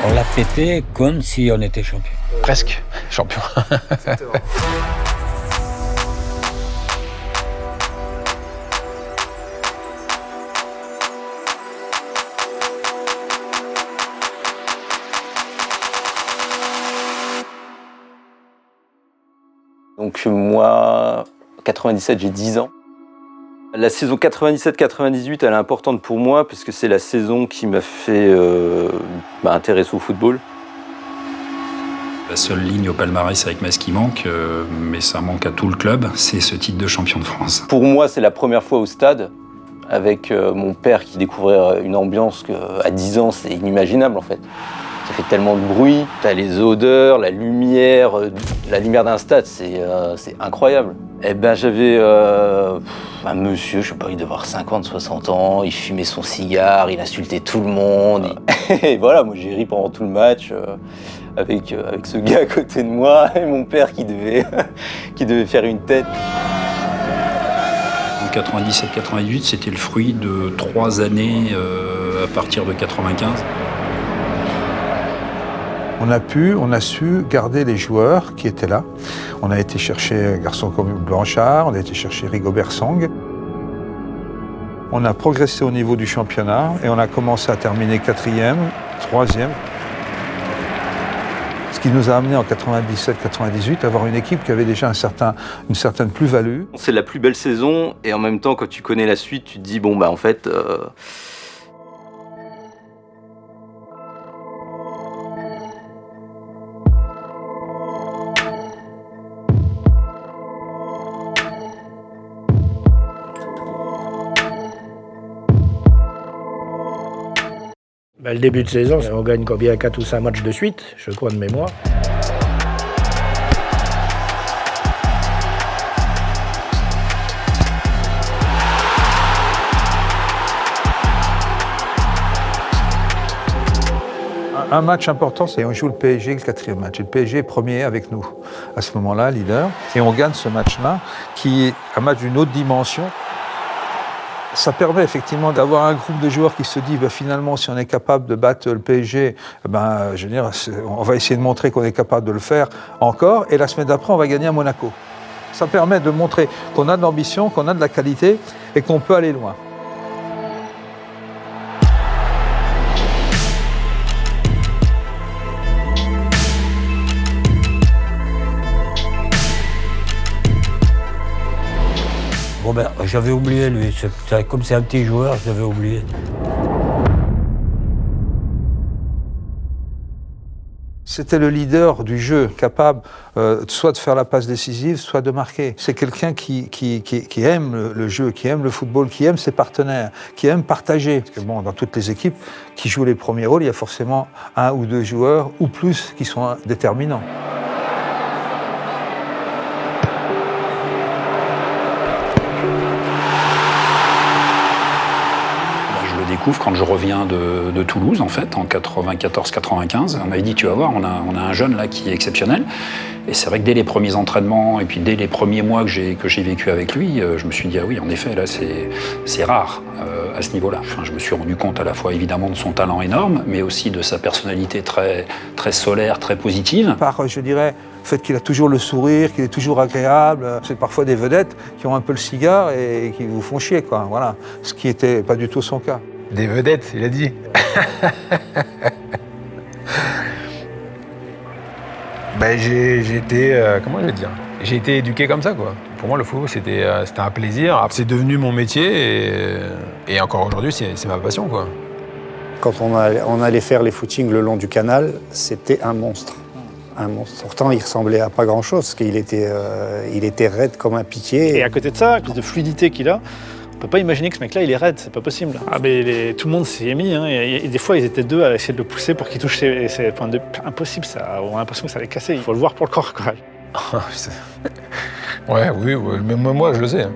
On l'a fêté comme si on était champion. Presque champion. Donc moi, 97, j'ai 10 ans. La saison 97-98, elle est importante pour moi parce que c'est la saison qui m'a fait intéresser au football. La seule ligne au palmarès avec Metz qui manque, mais ça manque à tout le club, c'est ce titre de champion de France. Pour moi, c'est la première fois au stade avec mon père qui découvrait une ambiance qu'à 10 ans, c'est inimaginable en fait. Ça fait tellement de bruit, t'as les odeurs, la lumière d'un stade, c'est incroyable. Et ben j'avais un monsieur, je sais pas, il devait avoir 50, 60 ans, il fumait son cigare, il insultait tout le monde. Et voilà, moi j'ai ri pendant tout le match avec ce gars à côté de moi et mon père qui devait faire une tête. En 97-98, c'était le fruit de 3 années à partir de 95. On a su garder les joueurs qui étaient là. On a été chercher un garçon comme Blanchard, on a été chercher Rigobert Song. On a progressé au niveau du championnat et on a commencé à terminer 4e, 3e. Ce qui nous a amené en 97-98 à avoir une équipe qui avait déjà une certaine plus-value. C'est la plus belle saison et en même temps, quand tu connais la suite, tu te dis bon en fait. Le début de saison, on gagne combien 4 ou 5 matchs de suite, je crois de mémoire. Un match important, c'est on joue le PSG le 4e match. Et le PSG est premier avec nous, à ce moment-là, leader. Et on gagne ce match-là, qui est un match d'une autre dimension. Ça permet effectivement d'avoir un groupe de joueurs qui se dit finalement, si on est capable de battre le PSG, je veux dire, on va essayer de montrer qu'on est capable de le faire encore. Et la semaine d'après, on va gagner à Monaco. Ça permet de montrer qu'on a de l'ambition, qu'on a de la qualité et qu'on peut aller loin. J'avais oublié lui, comme c'est un petit joueur, j'avais oublié. C'était le leader du jeu, capable soit de faire la passe décisive, soit de marquer. C'est quelqu'un qui aime le jeu, qui aime le football, qui aime ses partenaires, qui aime partager. Parce que dans toutes les équipes qui jouent les premiers rôles, il y a forcément 1 ou 2 joueurs ou plus qui sont déterminants. Quand je reviens de Toulouse, en fait, en 94-95, on m'avait dit, tu vas voir, on a un jeune là qui est exceptionnel. Et c'est vrai que dès les premiers entraînements et puis dès les premiers mois que j'ai vécu avec lui, je me suis dit, ah oui, en effet, là, c'est rare à ce niveau-là. Enfin, je me suis rendu compte à la fois, évidemment, de son talent énorme, mais aussi de sa personnalité très, très solaire, très positive. Par, je dirais, le fait qu'il a toujours le sourire, qu'il est toujours agréable. C'est parfois des vedettes qui ont un peu le cigare et qui vous font chier, quoi. Voilà. Ce qui n'était pas du tout son cas. Des vedettes, il a dit. J'ai été, comment je vais dire, j'ai été éduqué comme ça, quoi. Pour moi, le football, c'était un plaisir. C'est devenu mon métier et encore aujourd'hui, c'est ma passion, quoi. Quand on allait faire les footings le long du canal, c'était un monstre. Un monstre. Pourtant, il ressemblait à pas grand-chose, parce qu'il était raide comme un piquet. Et à côté de ça, à cause de fluidité qu'il a, on peut pas imaginer que ce mec-là, il est raide, c'est pas possible. Ah, mais tout le monde s'y est mis, hein, et des fois, ils étaient 2 à essayer de le pousser pour qu'il touche ses points de... Impossible, ça. On a l'impression que ça allait casser. Il faut le voir pour le corps, quoi. Oui, mais moi, je le sais.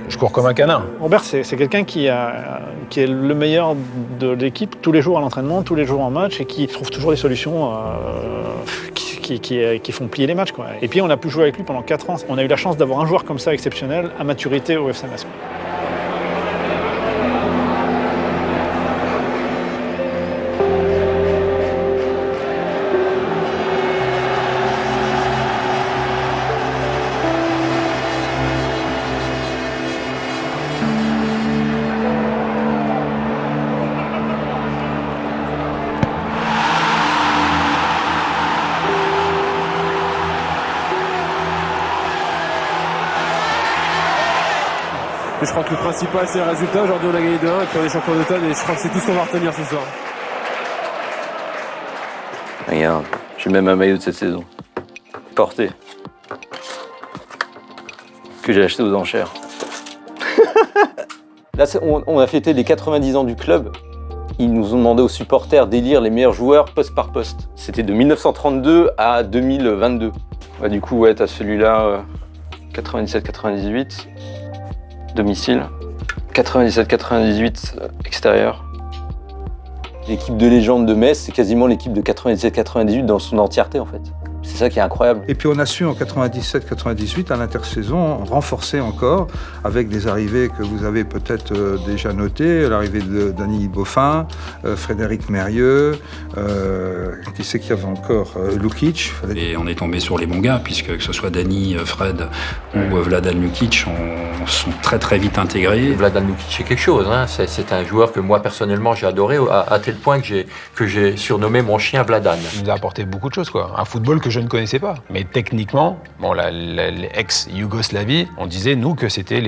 Je cours comme un canin. Robert, c'est quelqu'un qui est le meilleur de l'équipe tous les jours à l'entraînement, tous les jours en match, et qui trouve toujours des solutions qui font plier les matchs, quoi. Et puis, on a pu jouer avec lui pendant 4 ans. On a eu la chance d'avoir un joueur comme ça exceptionnel à maturité au FC Metz. Mais je crois que le principal, c'est le résultat. Aujourd'hui, on a gagné 2-1 et puis on est champion d'automne et je crois que c'est tout ce qu'on va retenir ce soir. Regarde, j'ai même un maillot de cette saison. Porté. Que j'ai acheté aux enchères. Là, on a fêté les 90 ans du club. Ils nous ont demandé aux supporters d'élire les meilleurs joueurs poste par poste. C'était de 1932 à 2022. Bah, du coup, ouais, t'as celui-là, 97-98, domicile. 97-98, extérieur. L'équipe de légende de Metz, c'est quasiment l'équipe de 97-98 dans son entièreté, en fait. C'est ça qui est incroyable. Et puis on a su en 97-98, à l'intersaison, renforcer encore avec des arrivées que vous avez peut-être déjà notées, l'arrivée de Dany Boffin, Frédéric Mérieux, qui c'est qu'il y avait encore, Lukic. Et on est tombé sur les bons gars, puisque que ce soit Dany, Fred ou Vladan Lukic, sont très très vite intégrés. Vladan Lukic, c'est quelque chose, hein. C'est un joueur que moi personnellement j'ai adoré, à tel point que j'ai surnommé mon chien Vladan. Il nous a apporté beaucoup de choses, quoi. Un football que je ne connaissais pas. Mais techniquement, bon, les ex-Yougoslavie, on disait, nous, que c'était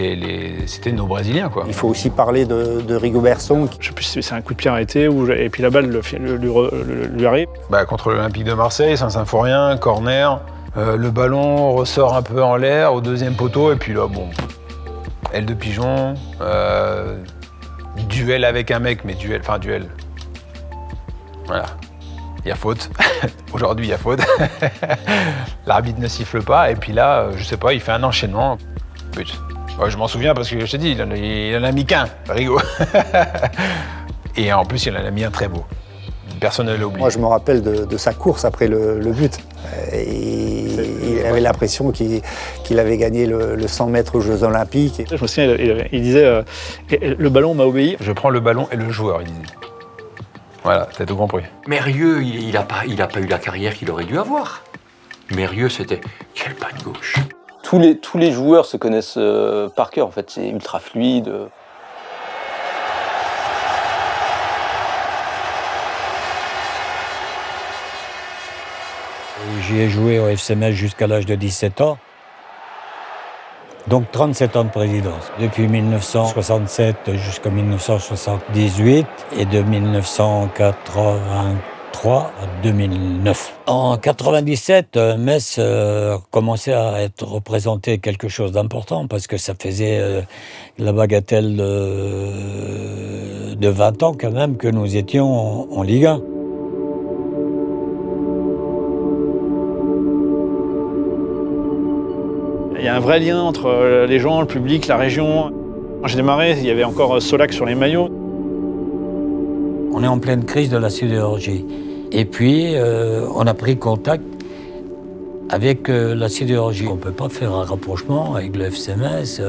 nos Brésiliens, quoi. Il faut aussi parler de Rigobertson. Je sais plus si c'est un coup de pied arrêté et puis la balle lui arrive. Bah, contre l'Olympique de Marseille, Saint-Symphorien, corner, le ballon ressort un peu en l'air au deuxième poteau, et puis là, bon, aile de pigeon, duel avec un mec, mais duel. Voilà. Il y a faute. Aujourd'hui, il y a faute. L'arbitre ne siffle pas. Et puis là, je sais pas, il fait un enchaînement. But. Ouais, je m'en souviens parce que je t'ai dit, il en a mis qu'un. Rigo. Et en plus, il en a mis un très beau. Personne ne l'a oublié. Moi, je me rappelle de sa course après le but. Il avait l'impression qu'il avait gagné le 100 mètres aux Jeux Olympiques. Je me souviens, il disait le ballon m'a obéi. Je prends le ballon et le joueur, il disait. Voilà, t'as tout compris. Mérieux, il n'a pas eu la carrière qu'il aurait dû avoir. Mérieux, c'était quel pas de gauche. Tous les joueurs se connaissent par cœur, en fait. C'est ultra fluide. J'y ai joué au FC Metz jusqu'à l'âge de 17 ans. Donc 37 ans de présidence, depuis 1967 jusqu'en 1978 et de 1983 à 2009. En 97, Metz commençait à être représenté quelque chose d'important parce que ça faisait la bagatelle de 20 ans quand même que nous étions en Ligue 1. Il y a un vrai lien entre les gens, le public, la région. Quand j'ai démarré, il y avait encore Solac sur les maillots. On est en pleine crise de la sidérurgie. Et puis, on a pris contact avec la sidérurgie. On ne peut pas faire un rapprochement avec le FC Metz,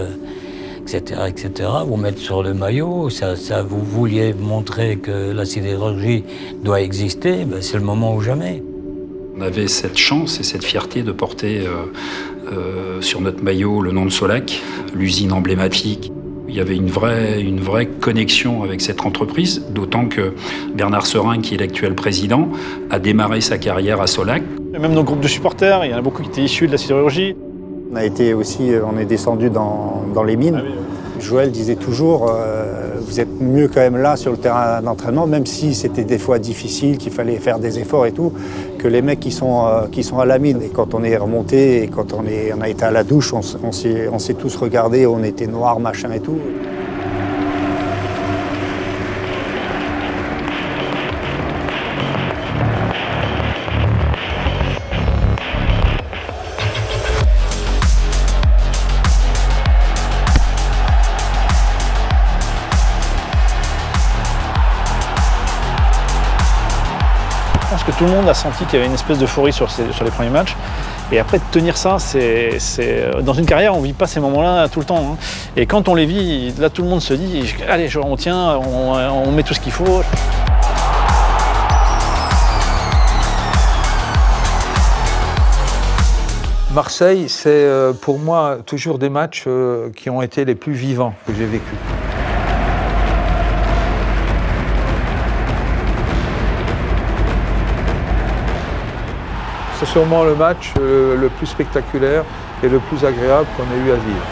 etc., etc. Vous mettre sur le maillot, ça, vous vouliez montrer que la sidérurgie doit exister, ben c'est le moment ou jamais. On avait cette chance et cette fierté de porter sur notre maillot le nom de Solac, l'usine emblématique. Il y avait une vraie connexion avec cette entreprise, d'autant que Bernard Serin, qui est l'actuel président, a démarré sa carrière à Solac. Et même nos groupes de supporters, il y en a beaucoup qui étaient issus de la sidérurgie. On est descendu dans les mines. Ah oui. Joël disait toujours, vous êtes mieux quand même là sur le terrain d'entraînement, même si c'était des fois difficile, qu'il fallait faire des efforts et tout, que les mecs qui sont à la mine. Et quand on est remonté et quand on a été à la douche, on s'est tous regardés, on était noirs, machin et tout. Je pense que tout le monde a senti qu'il y avait une espèce d'euphorie sur les premiers matchs. Et après, de tenir ça, dans une carrière, on ne vit pas ces moments-là tout le temps. Hein. Et quand on les vit, là, tout le monde se dit, allez, on tient, on met tout ce qu'il faut. Marseille, c'est pour moi toujours des matchs qui ont été les plus vivants que j'ai vécus. C'est sûrement le match le plus spectaculaire et le plus agréable qu'on ait eu à vivre.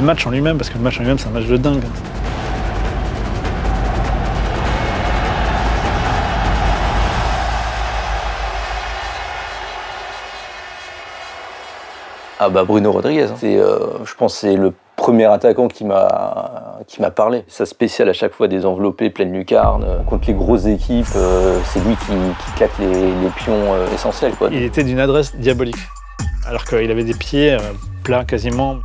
match en lui-même, parce que le match en lui-même, c'est un match de dingue. Ah bah Bruno Rodriguez, hein. Je pense que c'est le premier attaquant qui m'a parlé. Sa spéciale à chaque fois des enveloppés pleines lucarnes. Contre les grosses équipes, c'est lui qui claque les pions essentiels, quoi. Il était d'une adresse diabolique, alors qu'il avait des pieds plats quasiment.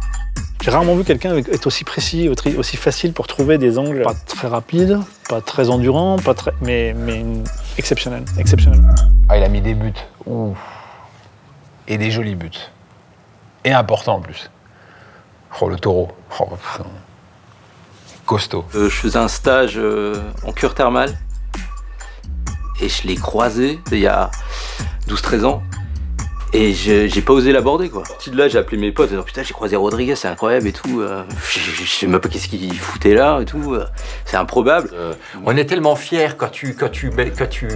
J'ai rarement vu quelqu'un être aussi précis, aussi facile pour trouver des angles. Pas très rapide, pas très endurant, mais exceptionnel. Ah, il a mis des buts. Ouh. Et des jolis buts. Et important en plus. Oh, le taureau. Oh, putain. Costaud. Je faisais un stage en cure thermale et je l'ai croisé il y a 12-13 ans et j'ai pas osé l'aborder, quoi. Petit de là, j'ai appelé mes potes, putain, j'ai croisé Rodriguez, c'est incroyable et tout. Je sais même pas qu'est-ce qu'il foutait là et tout. C'est improbable. On est tellement fiers quand tu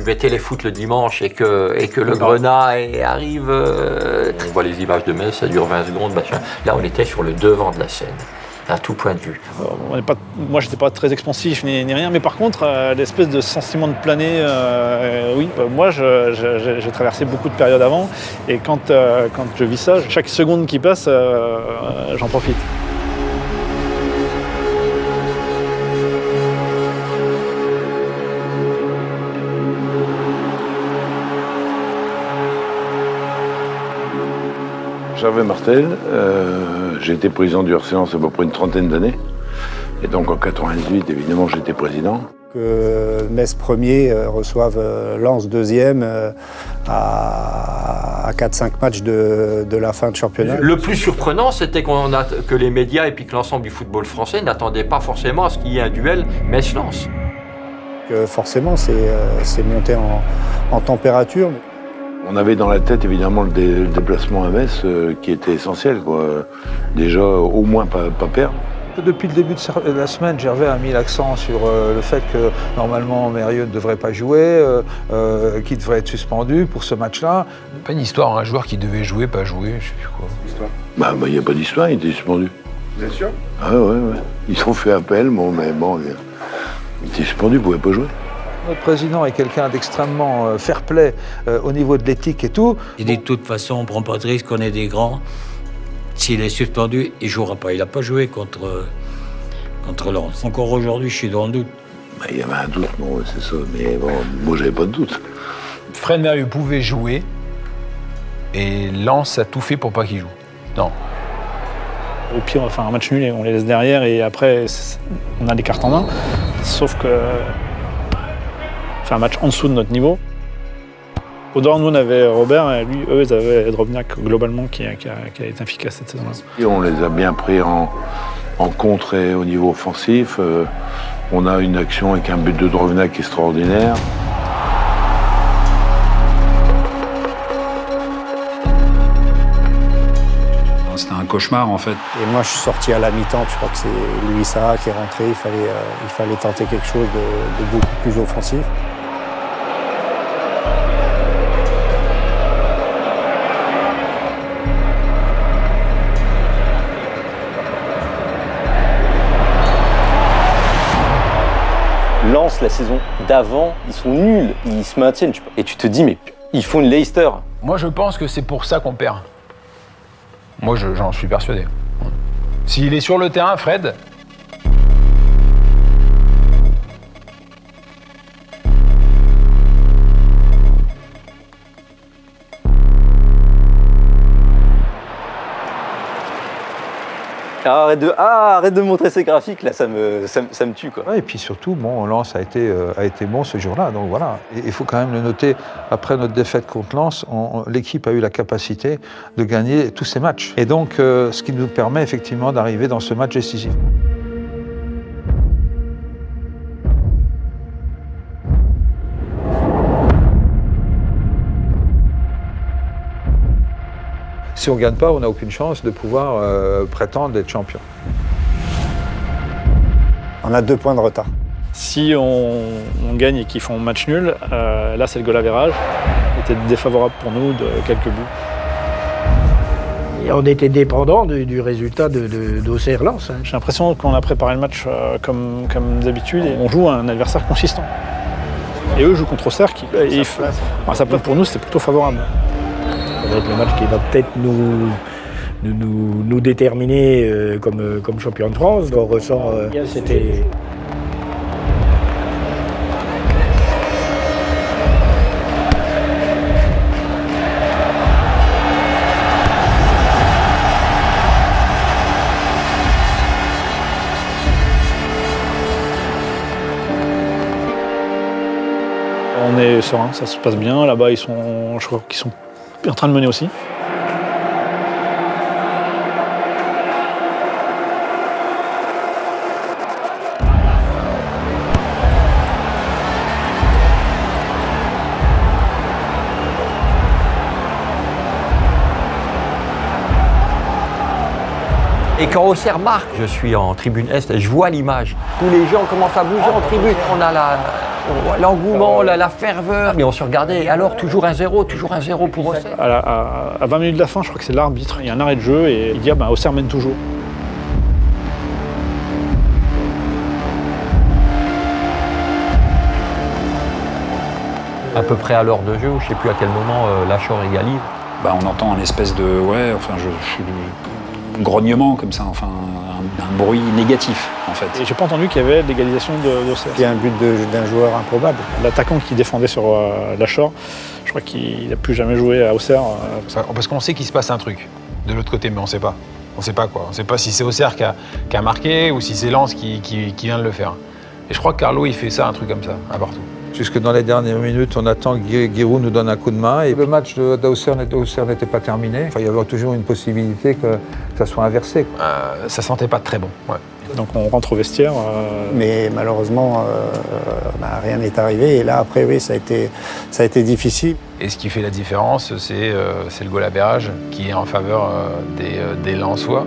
mettais les foot le dimanche et que le Grenat arrive. On voit les images de Metz, ça dure 20 secondes, machin. Là, on était sur le devant de la scène, à tout point de vue. Moi, j'étais pas très expansif ni rien, mais par contre, l'espèce de sentiment de planer, oui. Moi, j'ai traversé beaucoup de périodes avant, et quand je vis ça, chaque seconde qui passe, j'en profite. Gervais Martel, j'ai été président du RC Lens à peu près une trentaine d'années. Et donc en 98, évidemment, j'étais président. Que Metz premier reçoive Lens deuxième à 4-5 matchs de la fin de championnat. Le plus surprenant, c'était que les médias et puis que l'ensemble du football français n'attendaient pas forcément à ce qu'il y ait un duel Metz-Lens. Forcément, c'est monté en température. On avait dans la tête évidemment le déplacement à Metz qui était essentiel, quoi. Déjà, au moins pas perdre. Depuis le début de la semaine, Gervais a mis l'accent sur le fait que normalement Mérieux ne devrait pas jouer, qu'il devrait être suspendu pour ce match-là. Pas une histoire, un joueur qui devait jouer, pas jouer, je sais plus quoi. Histoire. Bah, il n'y a pas d'histoire, il était suspendu. Vous êtes sûr? Ah ouais. Ils ont fait appel, mais bon, il était suspendu, il ne pouvait pas jouer. Notre président est quelqu'un d'extrêmement fair-play au niveau de l'éthique et tout. Il dit de toute façon, on ne prend pas de risque, on est des grands. S'il est suspendu, il ne jouera pas. Il n'a pas joué contre Lens. Encore aujourd'hui, je suis dans le doute. Bah, il y avait un doute, bon, c'est ça, mais bon, moi, j'avais pas de doute. Fred Mérieux pouvait jouer et Lens a tout fait pour pas qu'il joue. Non. Au pire, on va faire un match nul et on les laisse derrière, et après, on a les cartes en main. Sauf que faire un match en dessous de notre niveau. Au Dortmund, on avait Robert, et eux, ils avaient Drobniak, globalement, qui a été efficace cette saison-là. Et on les a bien pris en contre et au niveau offensif. On a une action avec un but de Drobniak extraordinaire. C'était un cauchemar, en fait. Et moi, je suis sorti à la mi-temps, je crois que c'est Louis Saha qui est rentré. Il fallait tenter quelque chose de beaucoup plus offensif. Lens, la saison d'avant, ils sont nuls, ils se maintiennent. Et tu te dis, mais ils font une Leicester. Moi, je pense que c'est pour ça qu'on perd. Moi, j'en suis persuadé. S'il est sur le terrain, Fred, Arrête de montrer ces graphiques, là, ça me tue, quoi. Ouais, et puis surtout, bon, Lens a été bon ce jour-là, donc voilà. Et il faut quand même le noter, après notre défaite contre Lens, l'équipe a eu la capacité de gagner tous ses matchs. Et donc, ce qui nous permet effectivement d'arriver dans ce match décisif. Si on ne gagne pas, on n'a aucune chance de pouvoir prétendre d'être champion. On a 2 points de retard. Si on gagne et qu'ils font match nul, là c'est le goal average. C'était défavorable pour nous de quelques buts. Et on était dépendant du résultat d'Auxerre-Lens. Hein. J'ai l'impression qu'on a préparé le match comme d'habitude et on joue à un adversaire consistant. Et eux jouent contre Auxerre qui... sa place pour nous, c'était plutôt favorable. Ça va être le match qui va peut-être nous déterminer comme champion de France. On ressent, c'était... On est serein, ça se passe bien. Là-bas, je crois qu'ils sont en train de mener aussi. Et quand Auxerre marque, je suis en tribune Est, je vois l'image. Tous les gens commencent à bouger en tribune. On a l'engouement, la ferveur. Et on se regardait, et alors toujours un 0 pour Auxerre. À 20 minutes de la fin, je crois que c'est l'arbitre. Il y a un arrêt de jeu et il dit Auxerre mène toujours. À peu près à l'heure de jeu, je ne sais plus à quel moment Lachor égalise. On entend un espèce de grognement comme ça, un bruit négatif en fait. Et j'ai pas entendu qu'il y avait l'égalisation d'Auxerre. Il y a un but d'un joueur improbable. L'attaquant qui défendait sur Lachor, je crois qu'il n'a plus jamais joué à Auxerre. Parce qu'on sait qu'il se passe un truc de l'autre côté, mais on sait pas. On sait pas quoi. On sait pas si c'est Auxerre qui a marqué ou si c'est Lens qui vient de le faire. Et je crois que Carlo, il fait ça, un truc comme ça, à partout. Jusque dans les dernières minutes, on attend que Giroud nous donne un coup de main. Et le match d'Auxerre n'était pas terminé. Il y avait toujours une possibilité que ça soit inversé. Ça sentait pas très bon. Ouais. Donc on rentre au vestiaire. Mais malheureusement, rien n'est arrivé. Et là, après, oui, ça a été difficile. Et ce qui fait la différence, c'est le goal average qui est en faveur des Lensois.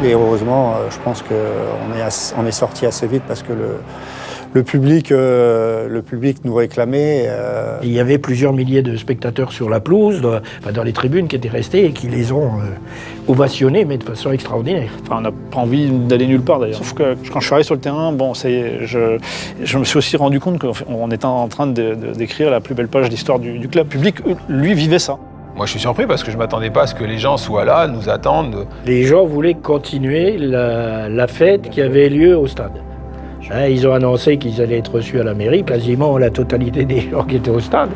Et heureusement, je pense qu'on est sorti assez vite parce que le public nous réclamait. Il y avait plusieurs milliers de spectateurs sur la pelouse, dans les tribunes qui étaient restés et qui les ont ovationnés, mais de façon extraordinaire. On n'a pas envie d'aller nulle part d'ailleurs. Sauf que quand je suis arrivé sur le terrain, je me suis aussi rendu compte qu'on était en train d'écrire la plus belle page d'histoire du club. Le public, lui, vivait ça. Moi, je suis surpris parce que je ne m'attendais pas à ce que les gens soient là, nous attendent. Les gens voulaient continuer la fête qui avait lieu au stade. Ils ont annoncé qu'ils allaient être reçus à la mairie. Quasiment la totalité des gens qui étaient au stade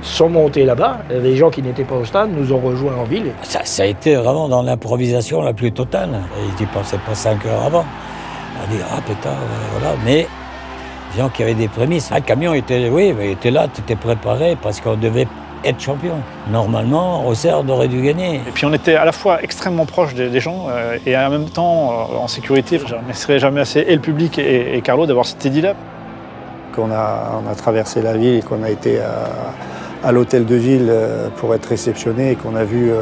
sont montés là-bas. Les gens qui n'étaient pas au stade nous ont rejoints en ville. Ça a été vraiment dans l'improvisation la plus totale. Ils n'y pensaient pas 5 heures avant. On a dit, putain, voilà. Mais les gens qui avaient des prémices, un camion était là, tu étais préparé parce qu'on devait être champion. Normalement, Auxerre aurait dû gagner. Et puis on était à la fois extrêmement proche des gens et en même temps en sécurité. Je ne remercierai jamais assez et le public et Carlo d'avoir cet édit-là. On a traversé la ville et qu'on a été à l'hôtel de ville pour être réceptionné et qu'on a vu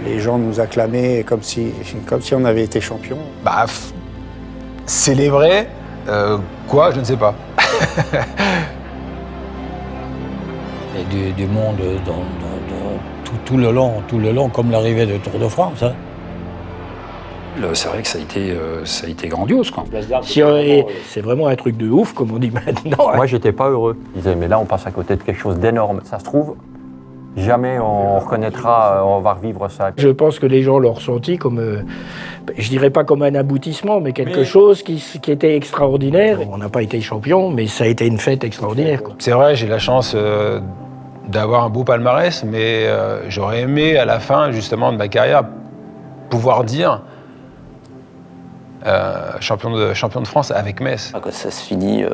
les gens nous acclamer comme si on avait été champion. Célébrer quoi, je ne sais pas. Et du monde tout le long, comme l'arrivée de Tour de France. Hein. C'est vrai que ça a été grandiose, quoi. C'est vraiment un truc de ouf, comme on dit maintenant. Moi, j'étais pas heureux. Je disais, mais là, on passe à côté de quelque chose d'énorme. Ça se trouve, jamais on reconnaîtra, on va revivre ça. Je pense que les gens l'ont ressenti comme, je dirais pas comme un aboutissement, mais quelque chose qui était extraordinaire. On n'a pas été champion, mais ça a été une fête extraordinaire, quoi. C'est vrai, j'ai la chance d'avoir un beau palmarès, mais j'aurais aimé à la fin, justement, de ma carrière, pouvoir dire champion de France avec Metz. Ça se finit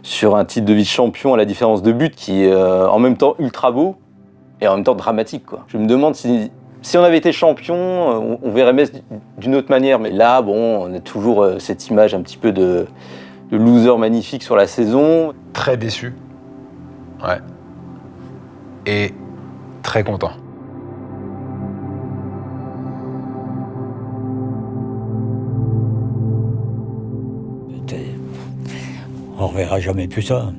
sur un titre de vice-champion à la différence de but qui est en même temps ultra beau et en même temps dramatique, quoi. Je me demande si on avait été champion, on verrait Metz d'une autre manière. Mais là, on a toujours cette image un petit peu de loser magnifique sur la saison. Très déçu. Ouais. Et très content. On reverra jamais plus ça.